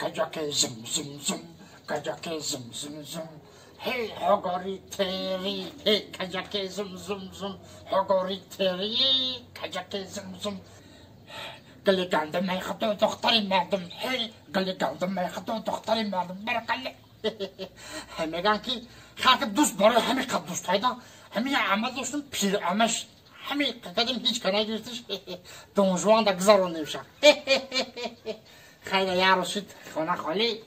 کجاکه زم زم زم کجاکه زم زم زم هی هاگاری تری هی کجاکه زم زم زم هاگاری تری کجاکه زم زم قال لي قاعدة ما يخطو دختري مادم هي قال لي قاعدة ما يخطو دختري مادم برقلي همه كي خاطر دوست برای همه قد دوست هایدا همه عمل دوستم پیر عمش همه قدم هیچ کنه گرفتش دونجوان دا گذارون نمیشه خیلی یارو شد خونه خالی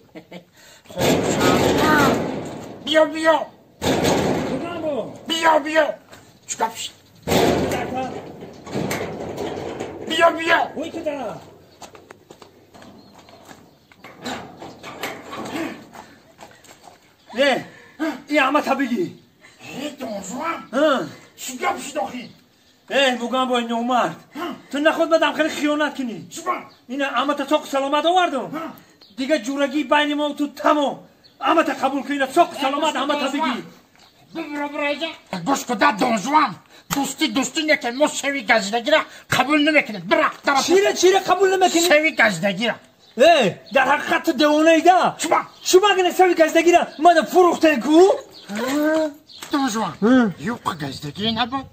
بیا بیا بیا بیا چکا بشید بیا بیا وای که دارم نه این همه تبیگی دونجوان چکا بشید آخی بگم با این نومرد تو نخود بدم خیلی خیانت کنی اینه همه تا ساق سلامت آوردم دیگه جورگی بین ما و تو تمام همه تا قبول کنی ساق سلامت همه تبیگی گوش کده دونجوان دوستی نکن ما شوی گزدگی را قبول نمیکنیم برا چیره قبول نمیکنی؟ شوی گزدگی را در حقیقت تو دیوانه ایده شما اگه شوی گزدگی را من فروختن کو؟ دونجوان یوقع گزدگی نبود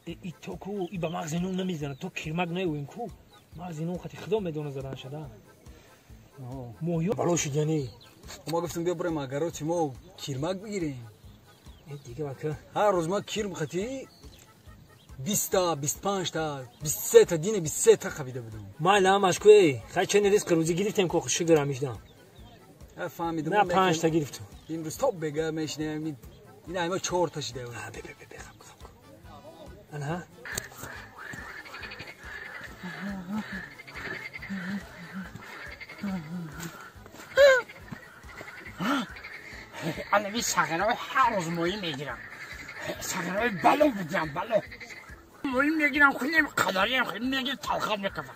ای تو کو ای با مغز اینو نمیزنه تو کیرمگ نه این کو مغز اینو خاطی خدا میدونه زدن شده مویو بلوش یعنی ما گفتم بیا بریم اگرو چی ما کیرمگ بگیریم دیگه واکه هر روز ما کیر خاطی 20 تا 25 تا 23 تا دینه 23 تا خبیده بودم ما لامش کوی خاطی چه ریسک روزی گرفتیم کو خوش گرمیش دام فهمیدم نه 5 تا گرفتم امروز تو بگه میشنه این اینا 4 تا شده انا الان سگرای هر روز موی میگیرم سگرای بلو بودیم بلو موی میگیرم خیلی قدری هم خیلی میگیرم تلخت میکنم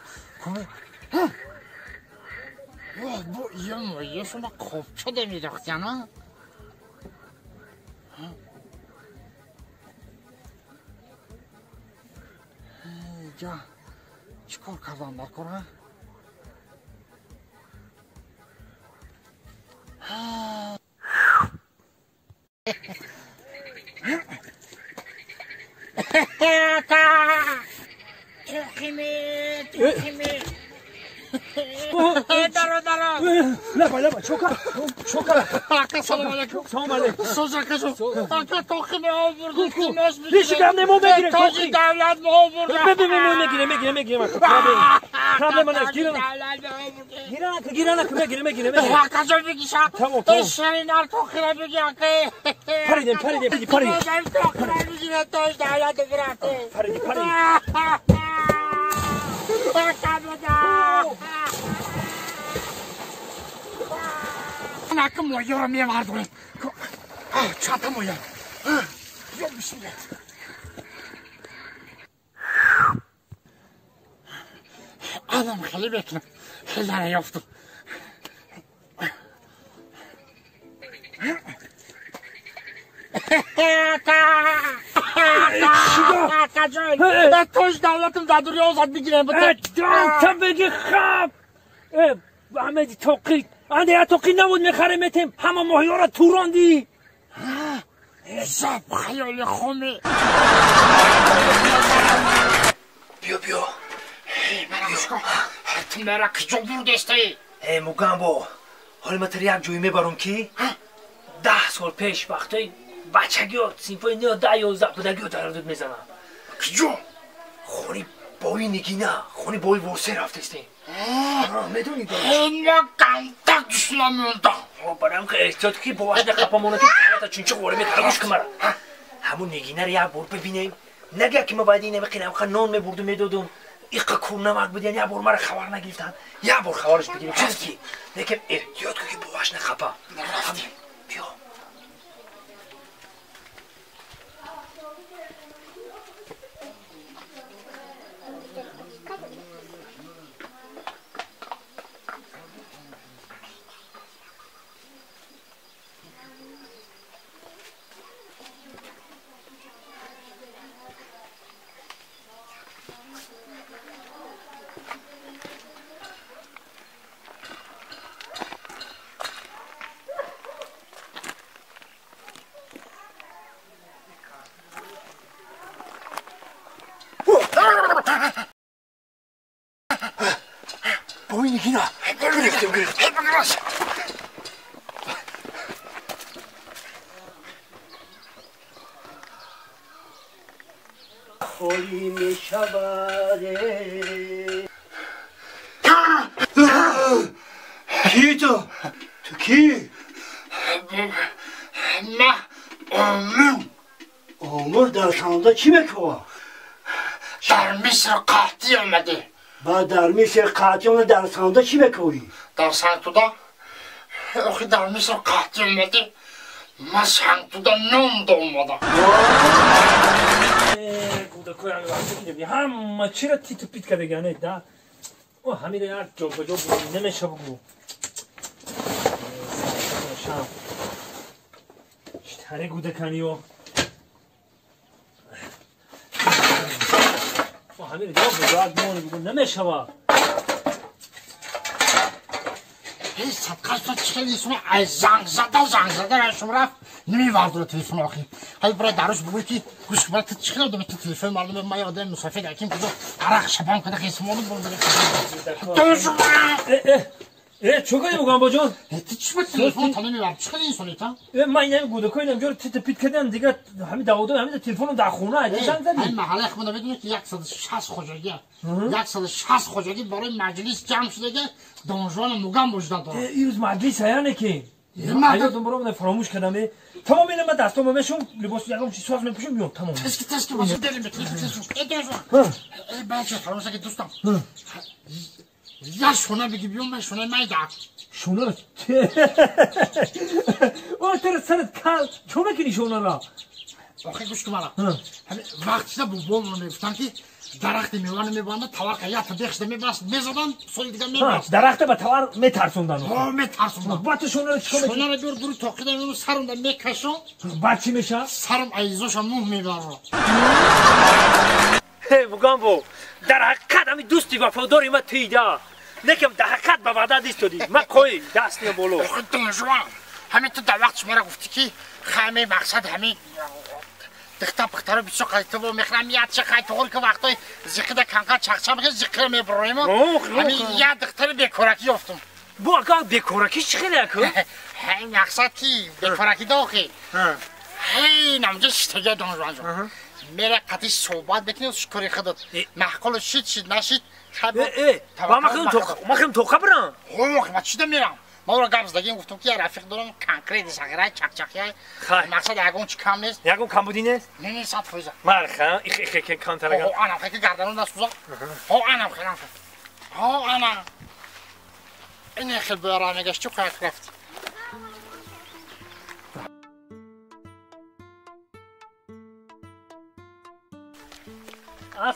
bu iyi مویه شما خوبچه دمیداختی نه جا چیکار کردم بکنم توخیمی درو لبا چوکا سلام علیکم سلام علیکم سوزا کشو توخیمی آورده کیناش هیچ کم نمو بگیره تاجی دولت ما آورده ببین میگیره پرابلم نه گیرانه کجا بگیشم تمام شرین ار توخیره بگی اکه پریدیم توخیره بگیره تاج دولت برده پریدیم نکه مویه رو میمردونه چطه مویه یا بشینه آدم خیلی بکنم خیلی نیافتم توش دولتم در دنیا آزاد بگیرم تا بگی خب همه توقی انده توقی نبود میخرمتیم همه ماهی را توراندی حساب خیال خومه بیا منم شکم تو مرا کجا بردسته موگامبو حالا ما تر یک جوی میبرم کی 10 سال پیش وقتی بچگی ها سینفای نیا 10-11 بودگی ها تردد میزنم کجا؟ خونی بایی نگینه خونی بایی ورسه رفته استیم میدونی دارش اینا قلطک دشلا میوندم برام که احتیاط که با وحد قپامونه تو تا چونچه خوره میترگوش کمارا همون نگینه رو یک بار ببینیم نگه که ما باید اینه بقینم خواهد نان میبردم میدادم ایقا کور نمک بودین یا بور مرا خبر نگرفتن یا بور خبرش بگیریم چیزی لیکن احتیاط که بواش نخپا رفتیم بیا بابین یکینا گرفتیم خوری می شود کی تو کی؟ نه آمر در خانده چی میکنه؟ در مصر قحطی آمده بعد در مصر قحطی آمده در خانده چی میکنی؟ در سنتودا آخه در مصر قحطی آمده من سنتودا نام دا اومدم گوده کویان وقتی که همه چی را تیت و پیت کرده گانه دا او همین یار جو بجو بود نمیشه بگو شام اشتاره گوده کنیو او همین جو بجو مونی بگو نمیشه با هی صدقه تو چه نیستونه از زنگ زده رشم رفت نمیوردو تلفن آخی هی برای دروش بگوی که گوش برای تو چه خیلی تو تلفن معلومه ما یادم مسافر دکیم کجا عرق شبان کده خیسمونو برداره دوشو چوکایی بگم با جان تو چی با تلفن تا نمیورد چه خیلی اینسونی تا؟ من اینه گوده کوی نمیجور تیت پیت کردم دیگه همین داوودو همین تلفنم در خونه ازش زنگ زدی این محله خونه بدونه که 160 خوجگیه 160 خوجگی برای مجلس جمع شده که دانجوان موگم وجدان داره این روز مجلس هیانه که من یادم برام فراموش کردم تمام اینا من دستام بشم لباس یکم چیز ساز میپوشم میام تمام تسکی واسه دلم بتونی ای دانجوان ای بچه فراموش که دوستم یا شونه بگی بیام من شونه میده شونه را او تر سرت کل چونه کنی شونه را آخه گوش کن مرا وقتی بابام میگفتن که درخت میوانه میبانه توقع یا تبخشته میبست میزدن سوی دیگه میبست درخت به توار میترسوندن میترسوندن بعد شونه را چیکار میکنی شونه را بیار دور توقیده میمون سرم در میکشم بعد چی میشه سرم ایزوشم موه میبرم بگم بو در حقیقت همین دوستی وفاداری ما تیده نکم در حقیقت به وعده دیستودی من کوی دست نبولو آخه دانجوان همین تو در وقت شما را گفتی که همه مقصد همین دختر بختر بیشتر قایته و میخرم یاد چه قایته هول که وقتی زیقیده کنقا چخچه بخیر زیقیده میبرویم همین یاد دختر بیکورکی افتم بو اگه بیکورکی چی خیلی اکو؟ همین مقصد کی بیکورکی داخی هی نمجه شتگه دانجوان جون میره قطعی صحبت بکنی و شکری خودت محقول شید نشید با ما خیلی توقع برم اوه ما چی دا میرم ما رو گرز دگیم گفتم که رفیق دارم کنکری دیساگرای چکچکیای مقصد یکون چی کم نیست یکون کم بودی نیست؟ نه صد فویزه مرخم ایخی کم تلگم او آنم خیلی گردنون دست بزا او آنم خیلی او آنم این خیلی بیارا نگشتی و خیلی رفت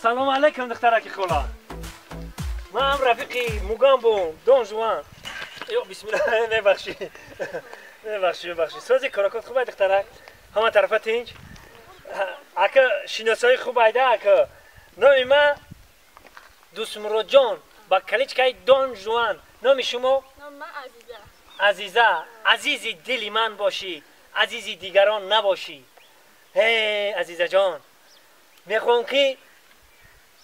سلام علیکم دخترکی خولا من هم رفیقی موگام بوم دون جوان بسم الله نبخشی سازی کاراکات خوبه دخترک همه طرفه تینج اکا شناسایی خوبه ایده اکا نامی من دوسمرو جان با کلیچکای دون جوان نامی شما؟ نام من عزیزه عزیزی دلی من باشی عزیزی دیگران نباشی هی عزیزه جان میخوام که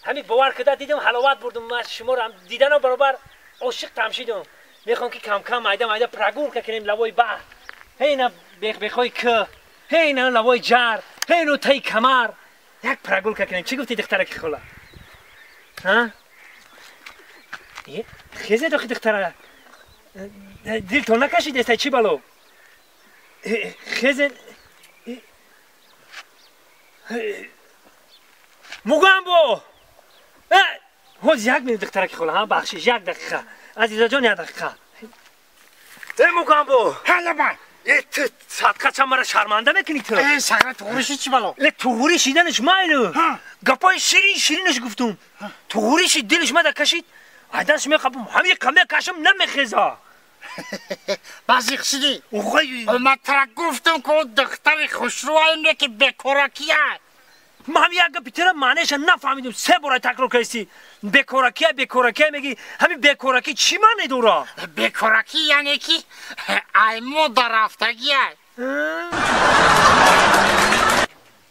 همین باور کده دیدم حلاوت بردم من شما رو هم دیدن برابر عاشق تمشیدم میخوام که کم کم مایده پرگور که کنیم لوای بحر هینا بخوای که هینا لوای جر هینو تای کمر یک پرگور که کنیم چی گفتی دخترک خولا ها خیزه داخل دختره دل تو نکشید است چی بالو خیزه موگام بو حاج یک منت دخترک خلا ها بخشش 1 دقیقه عزیزا جان 1 دقیقه مکامبو حالا من تو صدقه چند مرا شرمنده میکنی تو سگره توغورشی چی بلا؟ توغوری شیدنش مایلو گپای شیرینش گفتم توغوریش دلش مده کشید عدنش میخوام همین کمه کشم نمیخیزا بعضی خشیدی اوخوی من ترک گفتم که دختر خوشرو اینه که بکورکیه ما هم یک بیتر معنیش نفهمیدم 3 بار تکرار کردی بکورکی میگی همین بکورکی چی معنی داره بکورکی یعنی که ایمو در رفتگیه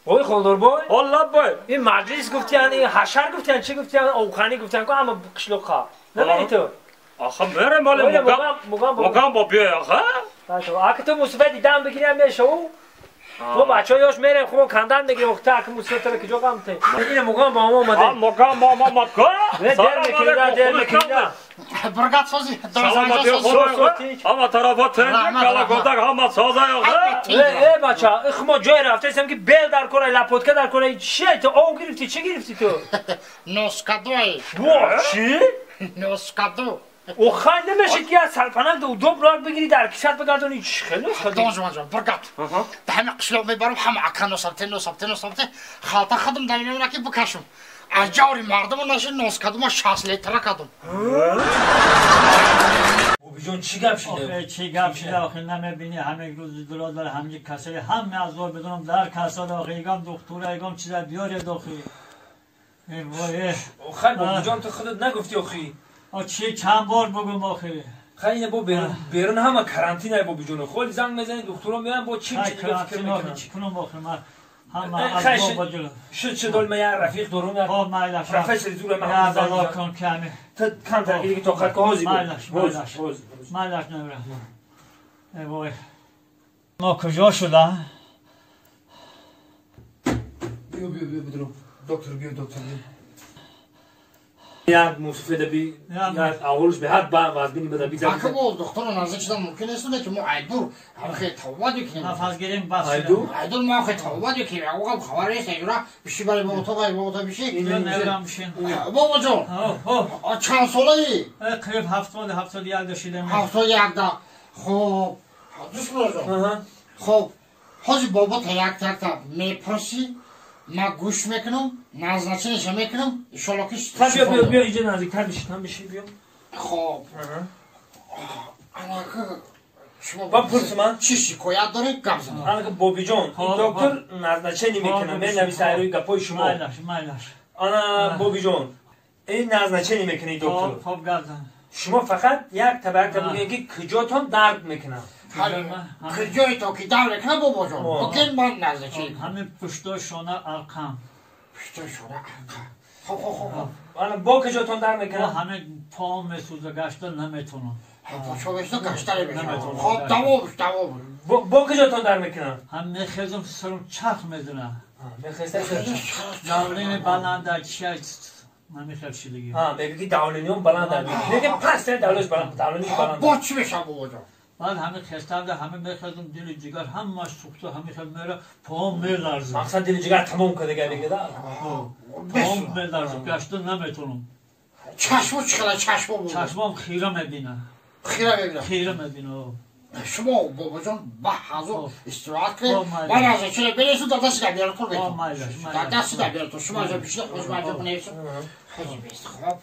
اوی خالدار بای الله بای این مجلس گفتیان این حشر گفتیان چی گفتیان اوخانی گفتیان که اما قشلوقا نمیدی تو آخه میره مال مقام با بیای آخه اگه تو موسیقی دیدم بگیریم میشو تو بچه‌ها یاش میرن خوب کندن بگیریم وقتی که موسیقی تو کجا قامته این مقام با ما اومده مقام در میکنه برگت سازی سلامتی خدا اما طرفات کلا گفتک همه سازه ای بچه ما جای رفته ایستم که بیل در کنه لپوتکه در کنه چیه تو او گرفتی چی گرفتی تو نوسکادوی چی؟ نوسکادو او خیلی نمیشه که از سلطنت دو براک بگیری در کشت بگردونی خیلی دانجوان جان برگت به همه قشلو میبرم همه اکن نوسبته خالتا خودم در میمونه که بکشم از جوری مردم نشه نوسکادو ما 60 لیتره کدم بوبی جون چی گپ شده؟ چی گپ شده آخه نمیبینی همه روز دلار داره همه کسری همه از دار بدونم در کسر آخه ایگام دکتور ایگام چیزا بیاره داخلی ای وای خیلی بوبی جون تو خودت نگفتی آخی چی چند بار بگم آخه خیلی با بیرون همه کرانتینه بوبی جون خیلی زنگ میزنی دکترا میان با چی فکر میکنن چی کنم آخه من همه از بابا جلو شد دل من رفیق دارم رفیق سری زور من یا بلا کن کمی تا کم ترگیری که تو خط که حوزی مالش نمیرم ای وای ما کجا شده؟ بیا بدرو دکتر بیا یک موسفیده بی یک اولش به حد با وزبینی بده بی اگه با دکتر نزدیک شدن ممکن است که ما ایدور خیلی توادی کنیم نفس گیریم بس ایدور ما خیلی توادی کنیم اگه خبر است ایرا بشی برای با اتو بشی اینجا نمیرم بشین بابا جان چند ساله ای؟ قریب 71 داشتیم 71 دا خب دوست برو خب حاجی بابا تا میپرسی ما گوش میکنم نازنچنش میکنم ایشالا کش بیا اینجا نزدیکتر بشی بیا خب انا که شما با پرس من چی شکایت داره گم زن انا که بابی جان دکتر نازنچنی میکنه من نویسه ایروی گپای شما مایلش انا بابی جان این نازنچنی میکنه دکتر خب گم زن شما فقط یک تبرک بگید که کجاتون درد میکنه کجای تو که درد میکنه بابا جان بگین من نازنچنی همین پشتای شانه ارقم پشتای شانه ارقم خب انا با کجاتون درد میکنه همه پام میسوزه گشته نمیتونم پاچو بشته گشتره بشم خب دوام با کجاتون درد میکنه هم میخیزم سرم چرخ میزنه میخیزم داولین بلنده چی من میخوام شیلگی میگه داولینیون بلنده میگه پس داولش بلنده با چی بشم بابا جان بعد همه خستم همه میخوام دل جگر همه سوخته همه میخوام میره پام میلرزه مقصد دل جگر تمام کرده دیگه پام میلرزه گشته نمیتونم چشمو چخلا چشمو بابا چشمام خیره میبینه خیره میبینه شما بابا جان با حضور استراحت کنید من از چه برسو داداش گابیل تو بیت داداش گابیل تو شما از بیشتر خوش ماجرا کنید خوش بیست خب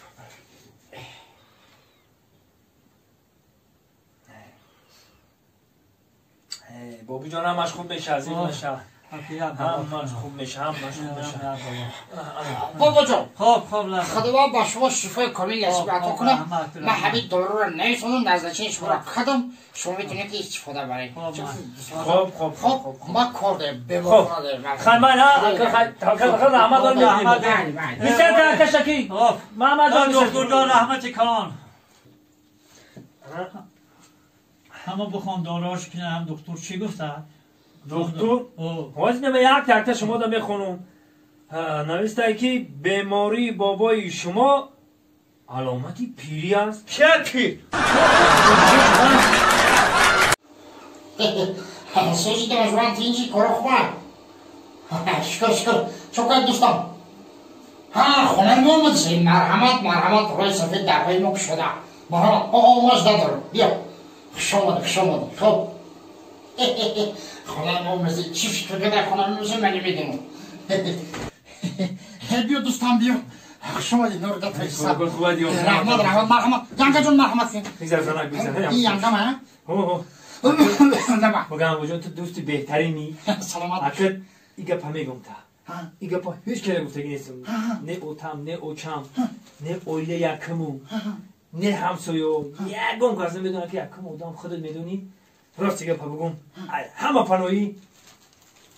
بابی جان همش خوب بشه از این میشه همش خوب میشه بابا جان خب خدا با شما شفای کامل نصیب عطا کنه من همین دارو رو نمیتونم نزدیک شما را کدم شما میتونید که استفاده برید خب ما کرده بمون نداریم خیلی من خیلی رحمت دارم میسر کشکی محمد جان دکتر جان رحمت کان همه بخوام داراش کنه هم دکتر چی گفته؟ دکتر؟ حاضر نمه یک تکتا شما دا میخونم نویسته که بیماری بابای شما علامتی پیری است چه پیر؟ سوچی که مجموعان تینجی کرو خواه شکر چوکای دوستان ها خونه ما اومدی مرحمت روی سفید دروی ما شده مرحمت آواز ندارم بیا خوش آمده خب خونه ما اومدی چی فکر کرده خونه ما اومدی من نمیدونم بیا دوستان بیا خوش آمدی نور داد حساب رحمت مرحمت یانگا جون مرحمت کن بگذار این یانگا من بگم وجود تو دوستی بهترینی سلامت اکد ایگا پا میگم تا ایگا پا هیچ کلی گفتگی نیستم نه اوتم نه اوچم نه اویله یکمو نه همسایو یکم کسی میدونه که یکم اودم خودت میدونی راست ایگا پا بگم همه پناهی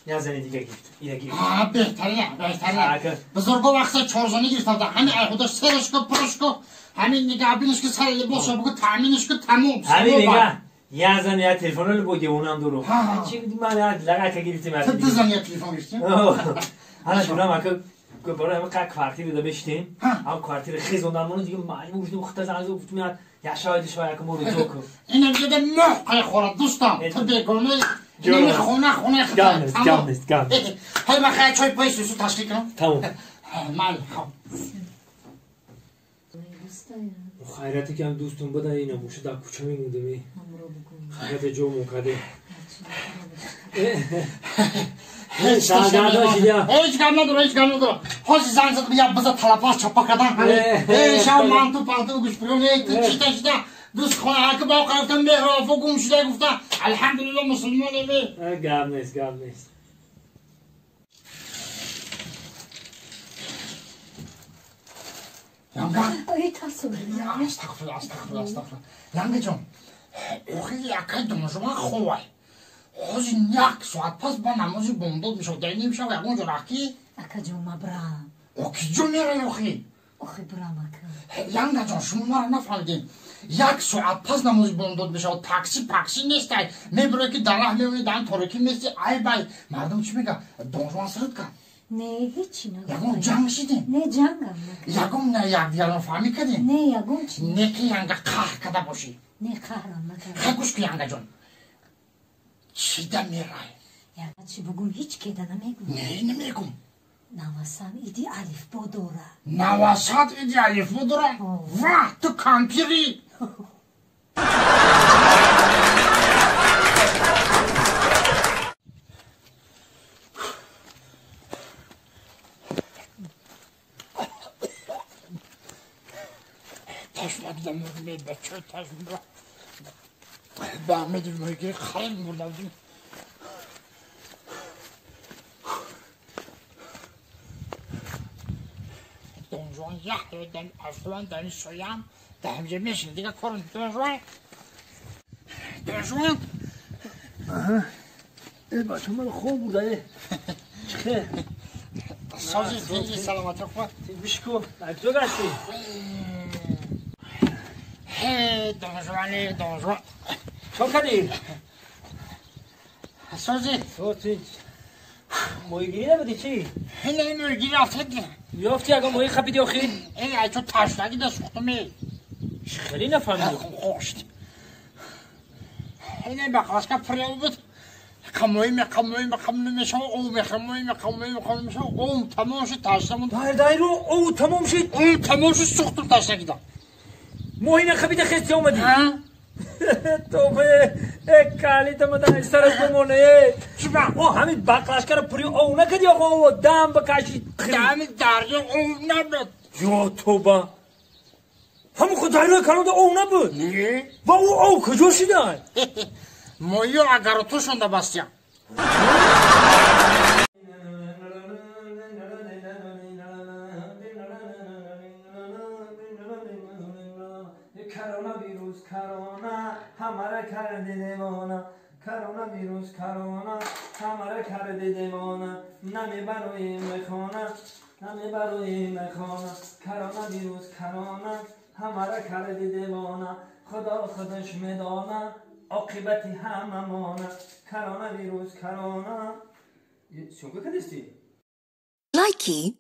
نزنی دیگه گیفت ایده گیفت بهتره بزرگا وقتا چارزانی گرفتم همین خودش سرش که پرش که همین نگه بینش که سر لباس بگو تامینش که تموم همین نگه یه زن یا تلفن رو بگی اونم درو چی بودی من لگه که گرفتیم تو زن یا تلفن گرفتیم حالا شما اگه برای همه که کوارتیر رو بشتیم هم کوارتیر خیزوندن منو دیگه مجموع بودیم خطه زنزه گفتیم میاد یا شاید شما یکم رو جو کن اینم یه ده محقه خورد دوستان تو بگونه اینم خونه گم نیست های بخیر چای پای سوسو تشکیل کنم تمام من خب خیراتی که هم دوستون بده اینه موشه در کوچه میمونده می خیرات جو موکده هیچ کم نداره خوشی زنگ زد بیا بزا تلفاز چپا کردن شب من تو پانتو گوش پرونه تو چیتا دوست خونه هر که با قرفتم مهرافو گم شده گفته الحمدلله مسلمانه می گم نیست یانگا ای تاسو استغفر یانگا جون اوخی یکای دونجوان خواه خوزی یک ساعت پس با نمازی بونداد میشه دایی نمیشه و یکون جو رکی اکا جون ما برام اوکی جو میره اوخی برام اکا یانگا جون شما ما رو نفهمیدین یک ساعت پس نمازی بونداد میشه و تاکسی نیست میبره که درح میبینی دن تارکی میستی ای بای مردم چی میگه دونجوان سرد کن نه هیچی نه یکون جنگ شدیم نه جنگم یکون نه یک دیالون فهمی کردیم نه یکون چی نه که یانگا قهر کده باشی نه قهرم نکرد خیلی گوش که یانگا جون چی ده میرای یعنی چی بگم هیچ که ده نمیگم نه نمیگم نواسم ایدی علیف بودوره نواسات ایدی علیف بودوره واه تو کامپیری تشمد دموزمی بچه تشمد به همه دل مهیگیری خرم برده بودیم دونجوان یه دن افلان دنی سویم ده همجه میشن دیگه کارن دونجوان ای بچه من خوب بوده چه سازی خیلی سلامت خواه بشکو کجا گشتی دونجوان چون کردی سازی مویگیری نبودی چی؟ این مویگیری رفته دیگه یافتی اگه موی خبیدی آخی؟ این ای تو تشتگی ده سختمی خیلی نفهمیدم خوشت این بقلاس که پریو بود کموی میشه اون تمام شد تشتمون دای رو او تمام شد اون تمام شد سختم تشتگی ده موی نخبیده خستی آمدی تو به کالی تو مدن سرش بمونه چی با؟ او همین بقلاشکر پری او نکدی آقا دم بکشی دم دریا او نبود یا توبه همون خود دایره کلانده او نبود نه و او کجا شدن مویو اگر تو شنده بستیم کرونا ویروس کرونا همه کرده دیوانه کرونا ویروس کرونا همه کرده دیوانه نمی بروی مخانه کرونا ویروس کرونا همه کرده دیوانه خدا خودش میدانه عاقبتی همه مانه کرونا ویروس کرونا شو که کدستی لایکی